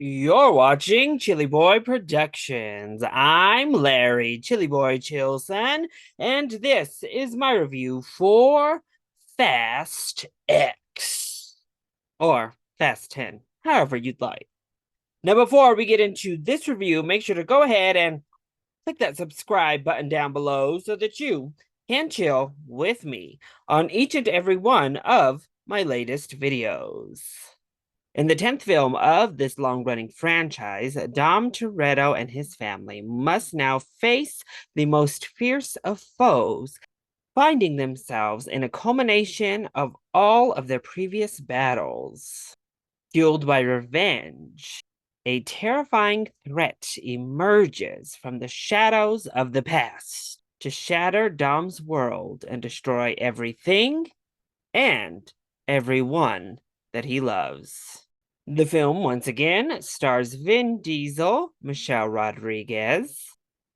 You're watching ChillyBoy Productions. I'm Larry, ChillyBoy Chilson, and this is my review for Fast X, or Fast 10, however you'd like. Now, before we get into this review, make sure to go ahead and click that subscribe button down below so that you can chill with me on each and every one of my latest videos. In the 10th film of this long-running franchise, Dom Toretto and his family must now face the most fierce of foes, finding themselves in a culmination of all of their previous battles. Fueled by revenge, a terrifying threat emerges from the shadows of the past to shatter Dom's world and destroy everything and everyone that he loves. The film, once again, stars Vin Diesel, Michelle Rodriguez,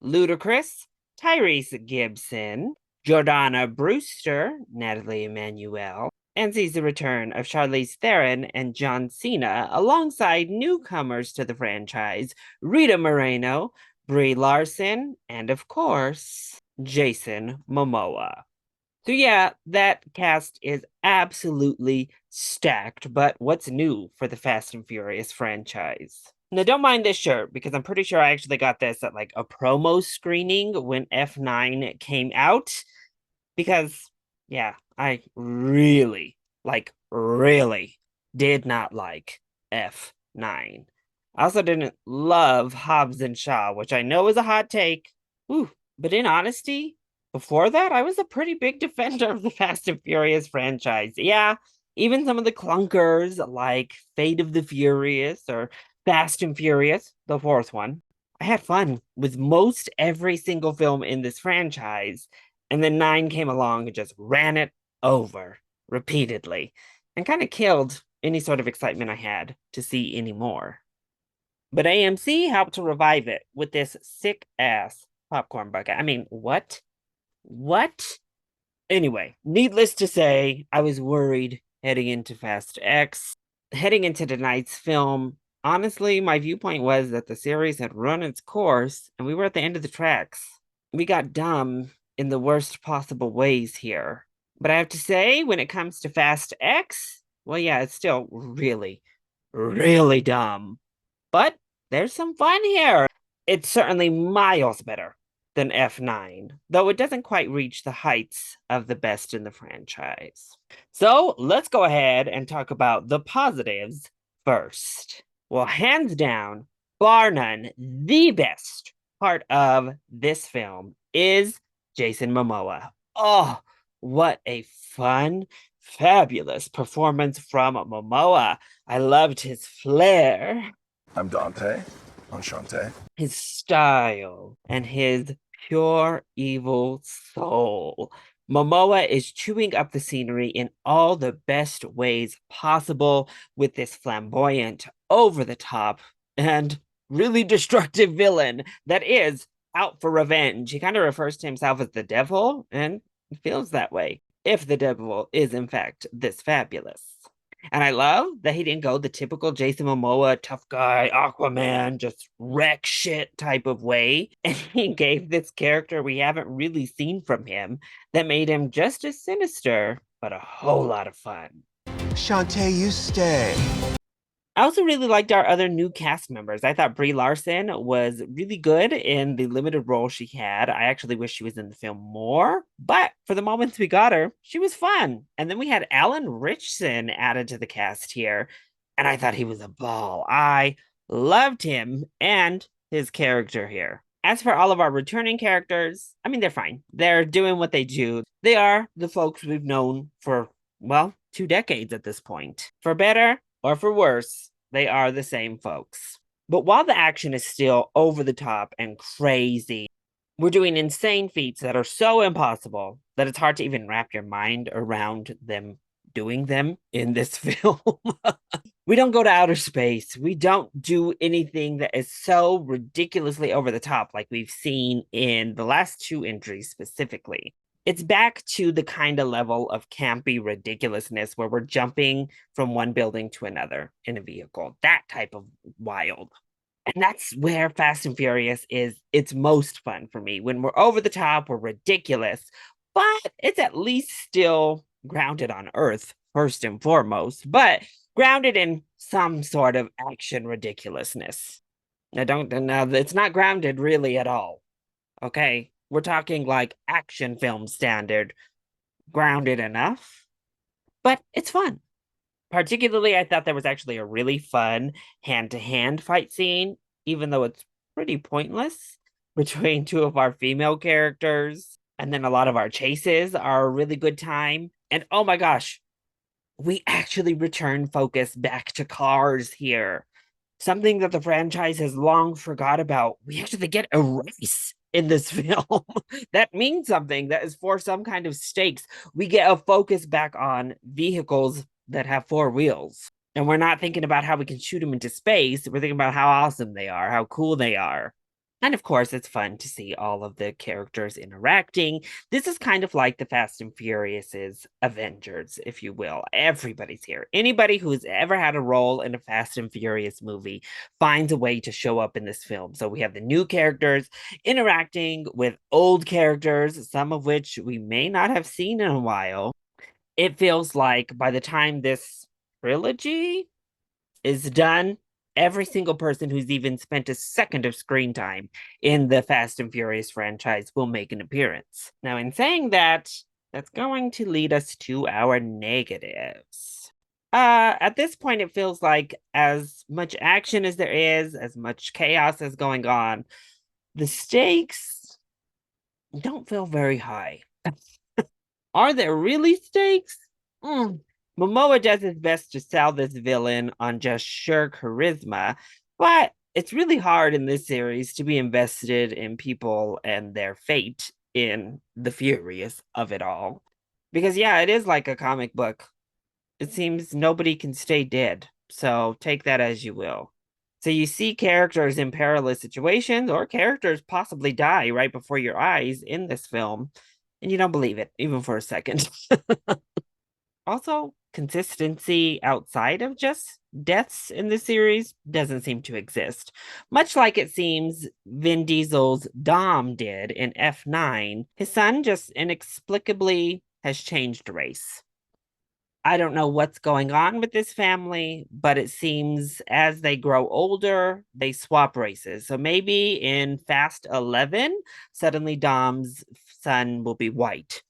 Ludacris, Tyrese Gibson, Jordana Brewster, Natalie Emmanuel, and sees the return of Charlize Theron and John Cena alongside newcomers to the franchise, Rita Moreno, Brie Larson, and of course, Jason Momoa. So yeah, that cast is absolutely stacked, but what's new for the Fast and Furious franchise? Now, don't mind this shirt because I'm pretty sure I actually got this at like a promo screening when F9 came out. Because, yeah, I really, really did not like F9. I also didn't love Hobbs and Shaw, which I know is a hot take. Ooh, but in honesty, before that, I was a pretty big defender of the Fast and Furious franchise. Yeah, even some of the clunkers like Fate of the Furious or Fast and Furious, the fourth one. I had fun with most every single film in this franchise, and then 9 came along and just ran it over repeatedly and kind of killed any sort of excitement I had to see any more. But AMC helped to revive it with this sick ass popcorn bucket. I mean, what? What? Anyway, needless to say, I was worried heading into Fast X. Heading into tonight's film, honestly, my viewpoint was that the series had run its course and we were at the end of the tracks. We got dumb in the worst possible ways here. But I have to say, when it comes to Fast X, well, yeah, it's still really, really dumb. But there's some fun here. It's certainly miles better than F9, though it doesn't quite reach the heights of the best in the franchise. So let's go ahead and talk about the positives first. Well, hands down, bar none, the best part of this film is Jason Momoa. Oh, what a fun, fabulous performance from Momoa. I loved his flair, I'm Dante. Enchante. his style, and his pure evil soul. Momoa is chewing up the scenery in all the best ways possible with this flamboyant, over the top, and really destructive villain that is out for revenge. He kind of refers to himself as the devil, and it feels that way, if the devil is in fact this fabulous. And I love that he didn't go the typical Jason Momoa, tough guy, Aquaman, just wreck shit type of way. And he gave this character we haven't really seen from him that made him just as sinister, but a whole lot of fun. Shantae, you stay. I also really liked our other new cast members. I thought Brie Larson was really good in the limited role she had. I actually wish she was in the film more, but for the moments we got her, she was fun. And then we had Alan Ritchson added to the cast here, and I thought he was a ball. I loved him and his character here. As for all of our returning characters, I mean, they're fine. They're doing what they do. They are the folks we've known for, well, 2 decades at this point. For better or for worse, they are the same folks. But while the action is still over the top and crazy, we're doing insane feats that are so impossible that it's hard to even wrap your mind around them doing them in this film. We don't go to outer space. We don't do anything that is so ridiculously over the top like we've seen in the last two entries specifically. It's back to the kind of level of campy ridiculousness where we're jumping from one building to another in a vehicle. That type of wild. And that's where Fast and Furious is its most fun for me. When we're over the top, we're ridiculous, but it's at least still grounded on Earth, first and foremost, but grounded in some sort of action ridiculousness. Now it's not grounded really at all. Okay. We're talking like action film standard, grounded enough, but it's fun. Particularly, I thought there was actually a really fun hand to hand fight scene, even though it's pretty pointless between two of our female characters. And then a lot of our chases are a really good time. And oh my gosh, we actually return focus back to cars here. Something that the franchise has long forgot about. We actually get a race in this film. That means something. That is for some kind of stakes. We get a focus back on vehicles that have four wheels. And we're not thinking about how we can shoot them into space. We're thinking about how awesome they are, how cool they are. And of course, it's fun to see all of the characters interacting. This is kind of like the Fast and Furious's Avengers, if you will. Everybody's here. Anybody who's ever had a role in a Fast and Furious movie finds a way to show up in this film. So we have the new characters interacting with old characters, some of which we may not have seen in a while. It feels like by the time this trilogy is done, every single person who's even spent a second of screen time in the Fast and Furious franchise will make an appearance. Now, in saying that, that's going to lead us to our negatives. At this point, it feels like as much action as there is, as much chaos as going on, the stakes don't feel very high. Are there really stakes? Momoa does his best to sell this villain on just sheer charisma, but it's really hard in this series to be invested in people and their fate in the furious of it all. Because, yeah, it is like a comic book. It seems nobody can stay dead, so take that as you will. So you see characters in perilous situations, or characters possibly die right before your eyes in this film, and you don't believe it, even for a second. Also, consistency outside of just deaths in the series doesn't seem to exist. Much like it seems Vin Diesel's Dom did in F9, his son just inexplicably has changed race. I don't know what's going on with this family, but it seems as they grow older, they swap races. So maybe in Fast 11, suddenly Dom's son will be white,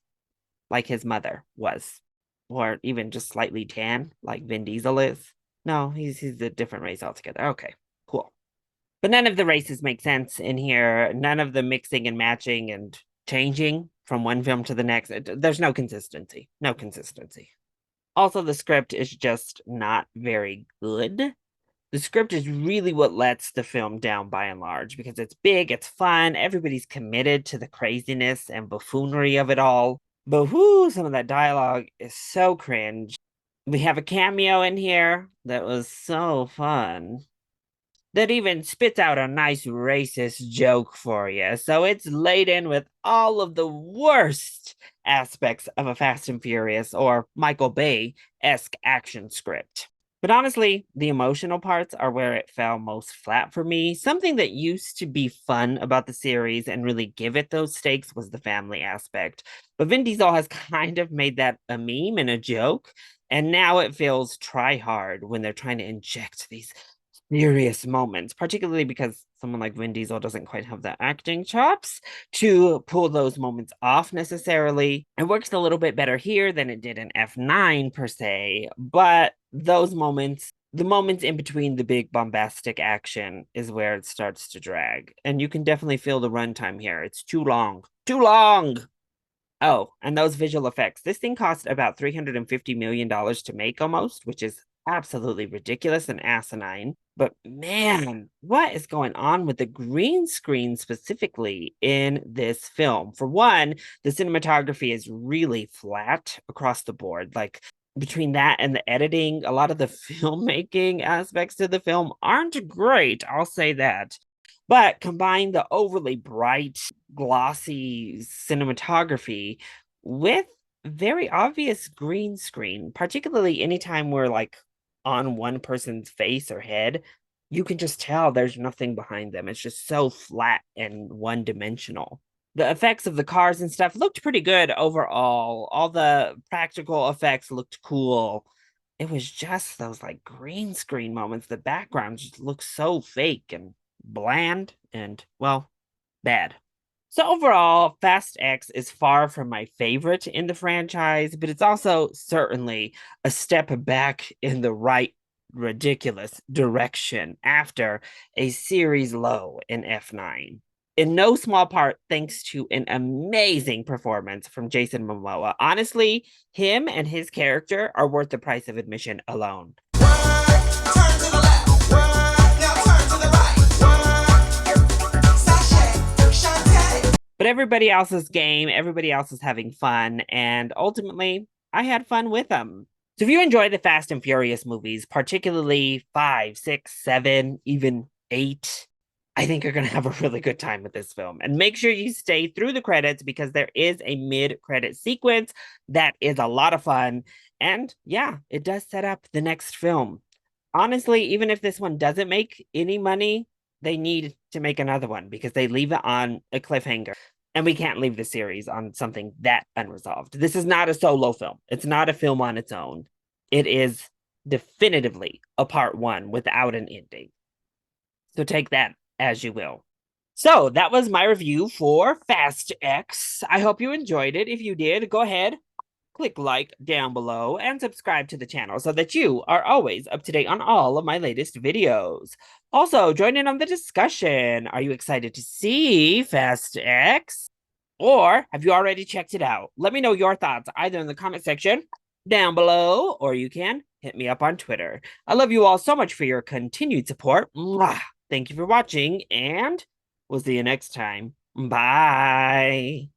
like his mother was, or even just slightly tan, like Vin Diesel is. No, he's a different race altogether. Okay, cool. But none of the races make sense in here. None of the mixing and matching and changing from one film to the next. There's no consistency. No consistency. Also, the script is just not very good. The script is really what lets the film down by and large because it's big, it's fun, everybody's committed to the craziness and buffoonery of it all. But whoo, some of that dialogue is so cringe. We have a cameo in here that was so fun that even spits out a nice racist joke for you. So it's laden with all of the worst aspects of a Fast and Furious or Michael Bay-esque action script. But honestly, the emotional parts are where it fell most flat for me. Something that used to be fun about the series and really give it those stakes was the family aspect. But Vin Diesel has kind of made that a meme and a joke. And now it feels try hard when they're trying to inject these serious moments, particularly because someone like Vin Diesel doesn't quite have the acting chops to pull those moments off necessarily. It works a little bit better here than it did in F9 per se, but those moments, the moments in between the big bombastic action is where it starts to drag. And you can definitely feel the runtime here. It's too long. Too long! Oh, and those visual effects. This thing cost about $350 million to make almost, which is absolutely ridiculous and asinine. But man, what is going on with the green screen specifically in this film? For one, the cinematography is really flat across the board. Like between that and the editing, a lot of the filmmaking aspects of the film aren't great. I'll say that. But combine the overly bright, glossy cinematography with very obvious green screen, particularly anytime we're like on one person's face or head. You can just tell there's nothing behind them. It's just so flat and one dimensional. The effects of the cars and stuff looked pretty good overall. All the practical effects looked cool. It was just those like green screen moments. The background just looks so fake and bland and, well, bad. So overall, Fast X is far from my favorite in the franchise, but it's also certainly a step back in the right ridiculous direction after a series low in F9. In no small part thanks to an amazing performance from Jason Momoa. Honestly, him and his character are worth the price of admission alone. But everybody else is game, everybody else is having fun, and ultimately, I had fun with them. So if you enjoy the Fast and Furious movies, particularly 5, 6, 7, even 8, I think you're going to have a really good time with this film. And make sure you stay through the credits because there is a mid-credit sequence that is a lot of fun. And yeah, it does set up the next film. Honestly, even if this one doesn't make any money, they need to make another one because they leave it on a cliffhanger. And we can't leave the series on something that unresolved. This is not a solo film. It's not a film on its own. It is definitively a part one without an ending. So take that as you will. So that was my review for Fast X. I hope you enjoyed it. If you did, go ahead, click like down below and subscribe to the channel so that you are always up to date on all of my latest videos. Also, join in on the discussion. Are you excited to see Fast X? Or have you already checked it out? Let me know your thoughts either in the comment section down below, or you can hit me up on Twitter. I love you all so much for your continued support. Mwah! Thank you for watching, and we'll see you next time. Bye.